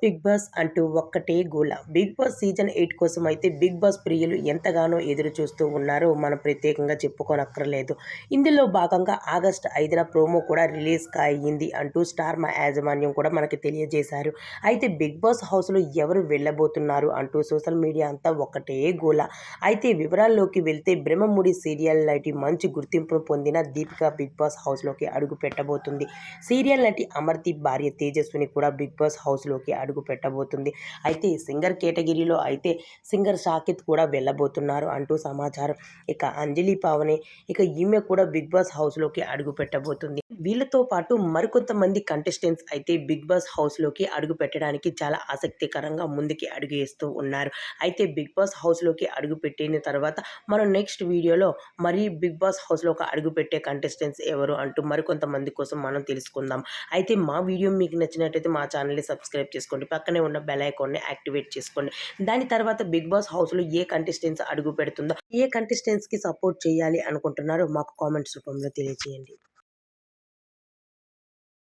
Big boss అంటూ ఒక్కటే గోల. బిగ్ బాస్ సీజన్ 8 కోసం అయితే బిగ్ బాస్ ప్రియులు ఎంతగానో ఎదురు చూస్తూ ఉన్నారో మనం ప్రత్యేకంగా చెప్పుకోనక్కర్లేదు. ఇందులో భాగంగా ఆగస్టు 5న ప్రోమో కూడా రిలీజ్ అయ్యింది అంటూ స్టార్ మా యాజమాన్యం కూడా మనకి తెలియజేశారు. అయితే బిగ్ బాస్ హౌస్లో ఎవరు వెళ్ళబోతున్నారు అంటూ సోషల్ మీడియా అంతా ఒక్కటే గోల. అయితే వివరాల్లోకి వెళ్తే బ్రహ్మముడి సీరియల్ నటి మంచి గుర్తింపును పొందిన దీపిక బిగ్ బాస్ హౌస్లోకి అడుగు పెట్టబోతుంది. సీరియల్ నటి అమర్దీప్ భార్య తేజస్విని కూడా బిగ్ బాస్ హౌస్లోకి అడుగు పెట్టబోతుంది. అయితే సింగర్ కేటగిరీలో అయితే సింగర్ సాకేత్ కూడా వెళ్ళబోతున్నారు అంటూ సమాచారం. ఇక అంజలి పావని ఈమె కూడా బిగ్ బాస్ హౌస్లోకి అడుగు పెట్టబోతుంది. వీళ్ళతో పాటు మరికొంతమంది కంటెస్టెంట్స్ అయితే బిగ్ బాస్ హౌస్లోకి అడుగు పెట్టడానికి చాలా ఆసక్తికరంగా ముందుకి అడుగు వేస్తూ ఉన్నారు. అయితే బిగ్ బాస్ హౌస్లోకి అడుగు పెట్టిన తర్వాత మనం నెక్స్ట్ వీడియోలో మరి బిగ్ బాస్ హౌస్లోకి అడుగు పెట్టే కంటెస్టెంట్స్ ఎవరు అంటూ మరికొంతమంది కోసం మనం తెలుసుకుందాం. అయితే మా వీడియో మీకు నచ్చినట్టయితే మా ఛానల్ని సబ్స్క్రైబ్ చేసుకోండి. పక్కనే ఉన్న బెల్ ఐకాన్ని యాక్టివేట్ చేసుకోండి. దాని తర్వాత బిగ్ బాస్ హౌస్లో ఏ కంటెస్టెంట్స్ అడుగు పెడుతుందో, ఏ కంటెస్టెంట్స్కి సపోర్ట్ చేయాలి అనుకుంటున్నారో మాకు కామెంట్స్ రూపంలో తెలియజేయండి.